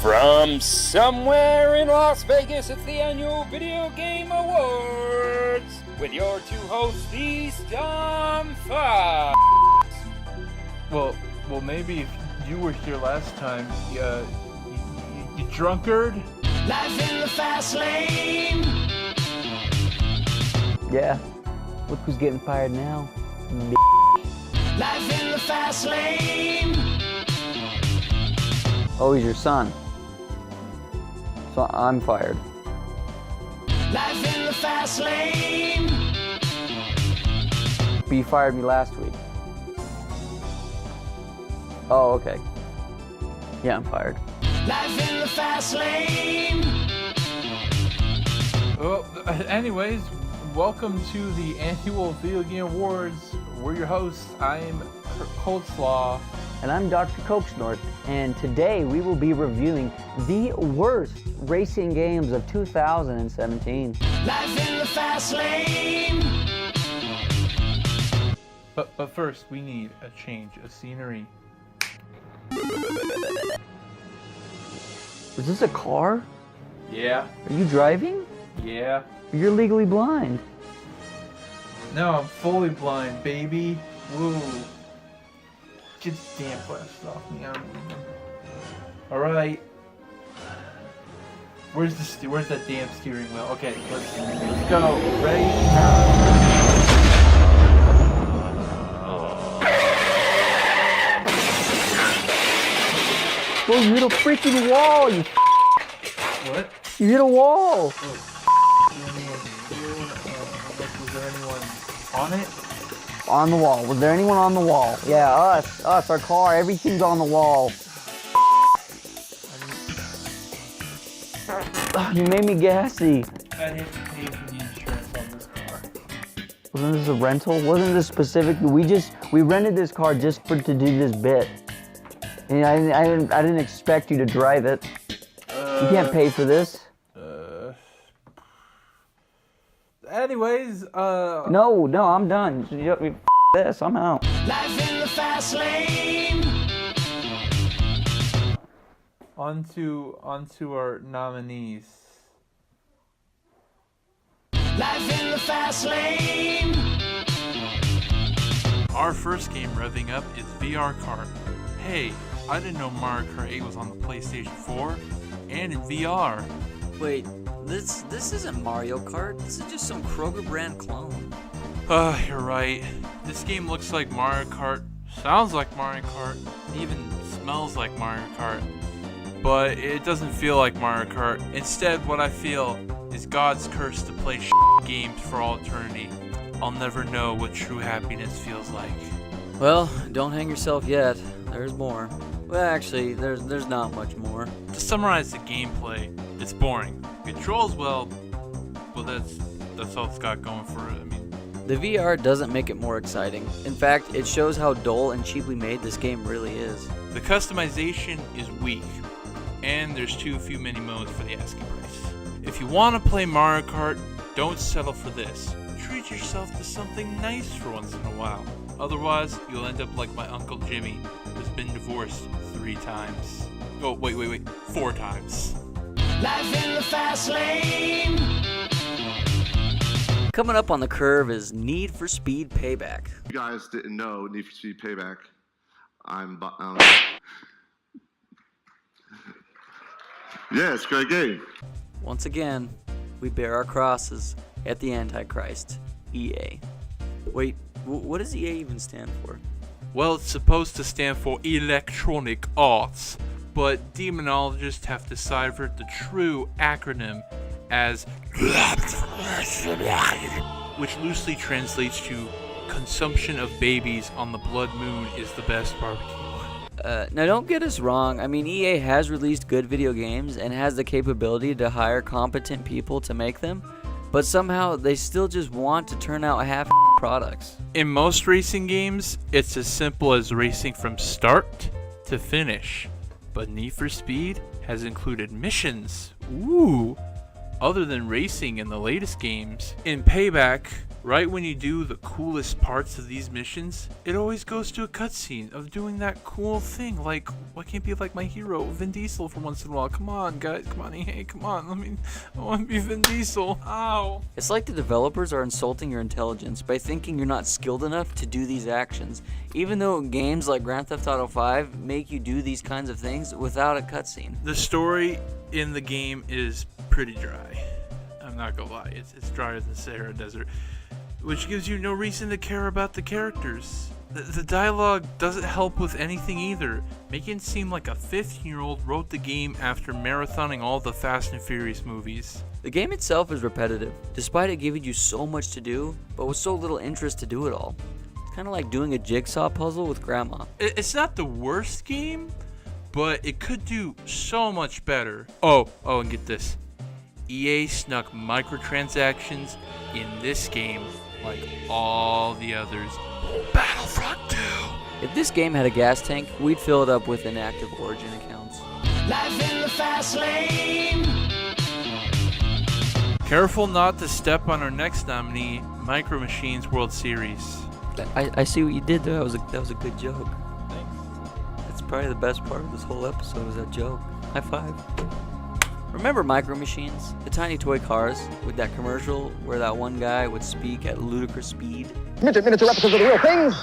From somewhere in Las Vegas, it's the annual Video Game Awards with your two hosts, these dumb fucks. Well, maybe if you were here last time, you drunkard. Life in the fast lane. Yeah, look who's getting fired now. Life in the fast lane. Oh, he's your son. So I'm fired. Life in the fast lane. But you fired me last week. Oh, okay. Yeah, I'm fired. Life in the fast lane. Well, anyways, welcome to the annual Video Game Awards. We're your hosts. I'm Coldslaw. And I'm Dr. Cokesnorth, and today we will be reviewing the worst racing games of 2017. Life in the fast lane. But first, we need a change of scenery. Is this a car? Yeah. Are you driving? Yeah. You're legally blind. No, I'm fully blind, baby. Woo. Get the damn glasses off me. Alright. Where's that damn steering wheel? Okay, let's go. Ready? Whoa, you hit a freaking wall, you What? You hit a wall! Was there anyone on it? On the wall. Was there anyone on the wall? Yeah, us, our car, everything's on the wall. You made me gassy. I didn't pay for the insurance on this car. Wasn't this a rental? Wasn't this specific? We rented this car just to do this bit. And I didn't expect you to drive it. You can't pay for this. Anyways, No, I'm done. This, I'm out. Life in the fast lane. On to our nominees. Life in the fast lane. Our first game revving up is VR Kart. Hey, I didn't know Mario Kart 8 was on the PlayStation 4 and in VR. Wait, this isn't Mario Kart. This is just some Kroger brand clone. You're right. This game looks like Mario Kart, sounds like Mario Kart, even smells like Mario Kart. But it doesn't feel like Mario Kart. Instead, what I feel is God's curse to play games for all eternity. I'll never know what true happiness feels like. Well, don't hang yourself yet. There's more. Well, actually, there's not much more. To summarize the gameplay, it's boring. Controls, well, that's all it's got going for it. I mean, The VR doesn't make it more exciting. In fact, it shows how dull and cheaply made this game really is. the customization is weak, and there's too few mini modes for the asking price. If you want to play Mario Kart, don't settle for this. Treat yourself to something nice for once in a while. Otherwise, you'll end up like my Uncle Jimmy, who's been divorced 3 times. Oh, wait, 4 times. Life in the fast lane. Coming up on the curve is Need for Speed Payback. You guys didn't know Need for Speed Payback. Yeah, it's a great game. Once again, we bear our crosses at the Antichrist, EA. Wait, what does EA even stand for? Well, it's supposed to stand for Electronic Arts, but demonologists have deciphered the true acronym as which loosely translates to consumption of babies on the blood moon is the best barbecue. Now don't get us wrong, I mean EA has released good video games and has the capability to hire competent people to make them, but somehow they still just want to turn out half products. In most racing games, it's as simple as racing from start to finish, but Need for Speed has included missions. Ooh! Other than racing in the latest games, in Payback, right when you do the coolest parts of these missions, it always goes to a cutscene of doing that cool thing. Like, why can't be like my hero, Vin Diesel, for once in a while? Come on, guys, come on, hey, come on, I want to be Vin Diesel. Ow. It's like the developers are insulting your intelligence by thinking you're not skilled enough to do these actions, even though games like Grand Theft Auto 5 make you do these kinds of things without a cutscene. The story in the game is pretty dry. I'm not gonna lie, it's drier than the Sahara Desert, which gives you no reason to care about the characters. The dialogue doesn't help with anything either, making it seem like a 15-year-old wrote the game after marathoning all the Fast and Furious movies. The game itself is repetitive, despite it giving you so much to do, but with so little interest to do it all. It's kind of like doing a jigsaw puzzle with grandma. It's not the worst game, but it could do so much better. Oh, and get this. EA snuck microtransactions in this game like all the others. Battlefront 2! If this game had a gas tank, we'd fill it up with inactive Origin accounts. Life in the fast lane. Careful not to step on our next nominee, Micro Machines World Series. I see what you did there. That was a good joke. That's probably the best part of this whole episode was that joke. High five. Remember Micro Machines? The tiny toy cars with that commercial where that one guy would speak at ludicrous speed? Miniature replicas of the real things.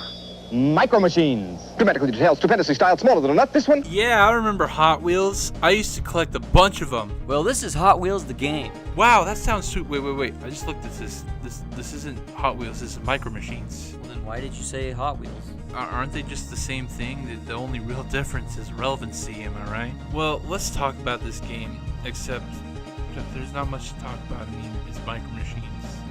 Micro Machines. Dramatically detailed, stupendously styled, smaller than a nut. This one? Yeah, I remember Hot Wheels. I used to collect a bunch of them. Well, this is Hot Wheels the game. Wow, that sounds sweet. Wait. I just looked at this. This isn't Hot Wheels, this is Micro Machines. Well, then why did you say Hot Wheels? Aren't they just the same thing? The only real difference is relevancy, am I right? Well, let's talk about this game, except there's not much to talk about. I mean, it's Micro Machines.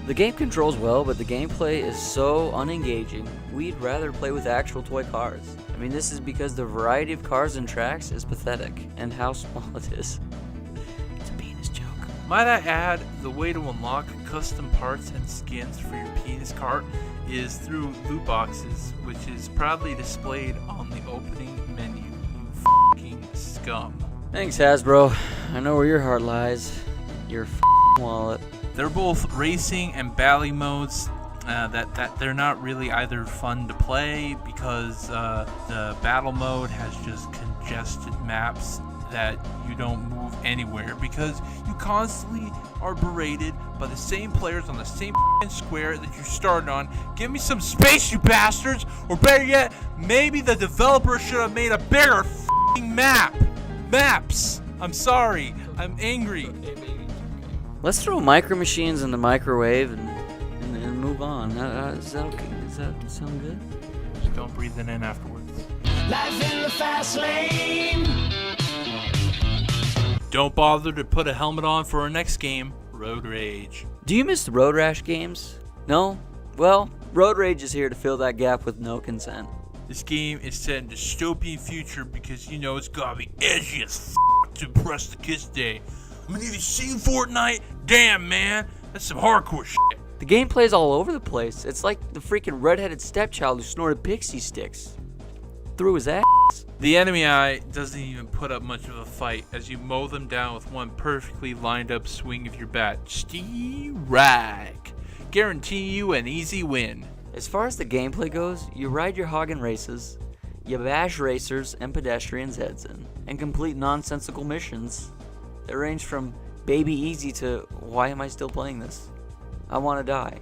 The game controls well, but the gameplay is so unengaging, we'd rather play with actual toy cars. I mean, this is because the variety of cars and tracks is pathetic, and how small it is. It's a penis joke. Might I add, the way to unlock custom parts and skins for your penis cart is through loot boxes, which is proudly displayed on the opening menu, you f***ing scum. Thanks, Hasbro. I know where your heart lies. Your wallet. They're both racing and battle modes that they're not really either fun to play because the battle mode has just congested maps that you don't move anywhere because you constantly are berated by the same players on the same square that you started on. Give me some space, you bastards! Or better yet, maybe the developer should have made a bigger maps. I'm sorry. I'm angry. Let's throw Micro Machines in the microwave and move on. Is that okay? Does that sound good? Just don't breathe it in afterwards. Life in the fast lane. Don't bother to put a helmet on for our next game, Road Rage. Do you miss the Road Rash games? No? Well, Road Rage is here to fill that gap with no consent. This game is set in dystopian future because you know it's gotta be edgy as to impress the kids today. I mean, have you seen Fortnite? Damn, man, that's some hardcore shit. The gameplay's all over the place. It's like the freaking redheaded stepchild who snorted pixie sticks through his ass. The enemy eye doesn't even put up much of a fight as you mow them down with one perfectly lined up swing of your bat. Rag. Guarantee you an easy win. As far as the gameplay goes, you ride your hog in races, you bash racers and pedestrians' heads in, and complete nonsensical missions that range from baby easy to why am I still playing this? I want to die.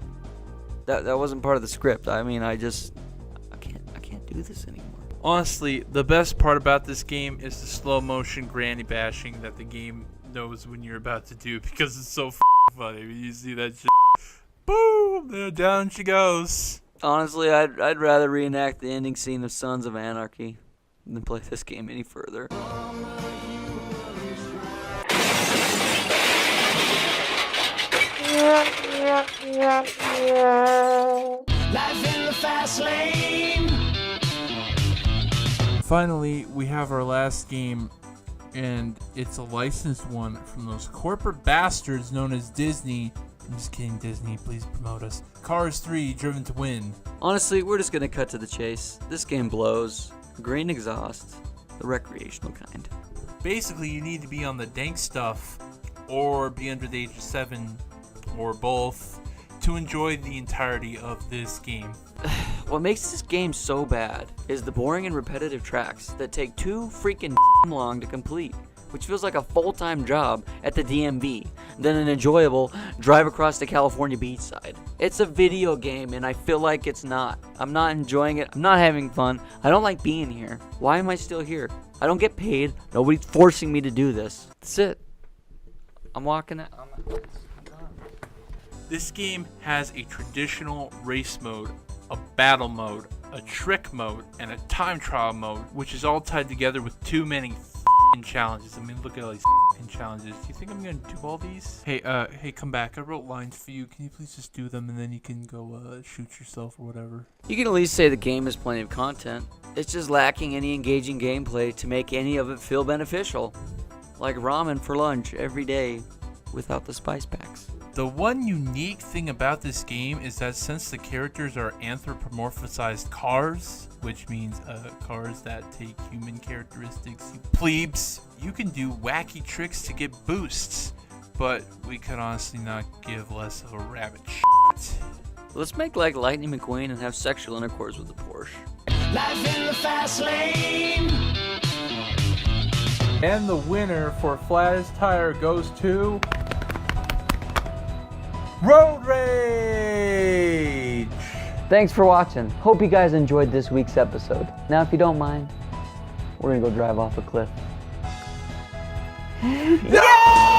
That wasn't part of the script. I mean, I can't do this anymore. Honestly, the best part about this game is the slow motion granny bashing that the game knows when you're about to do because it's so funny. When you see that shit, boom, there down she goes. Honestly, I'd rather reenact the ending scene of Sons of Anarchy than play this game any further. Life in the fast lane. Finally, we have our last game, and it's a licensed one from those corporate bastards known as Disney. I'm just kidding, Disney, please promote us. Cars 3, Driven to Win. Honestly, we're just gonna cut to the chase. This game blows. Green exhaust, the recreational kind. Basically, you need to be on the dank stuff, or be under the age of 7, or both, to to enjoy the entirety of this game. What makes this game so bad is the boring and repetitive tracks that take too freaking long to complete, which feels like a full-time job at the DMV than an enjoyable drive across the California beach side. It's a video game and I feel like it's not. I'm not enjoying it. I'm not having fun. I don't like being here. Why am I still here? I don't get paid. Nobody's forcing me to do this. That's it. I'm walking out. This game has a traditional race mode, a battle mode, a trick mode, and a time trial mode, which is all tied together with too many challenges. I mean, look at all these challenges. Do you think I'm gonna do all these? Hey, come back. I wrote lines for you. Can you please just do them and then you can go shoot yourself or whatever? You can at least say the game has plenty of content. It's just lacking any engaging gameplay to make any of it feel beneficial. Like ramen for lunch every day without the spice packs. The one unique thing about this game is that since the characters are anthropomorphized cars, which means cars that take human characteristics, you plebes, you can do wacky tricks to get boosts, but we could honestly not give less of a rabbit shit. Let's make like Lightning McQueen and have sexual intercourse with the Porsche. Life in the fast lane. And the winner for flattest tire goes to Road Rage! Thanks for watching. Hope you guys enjoyed this week's episode. Now, if you don't mind, we're gonna go drive off a cliff. No!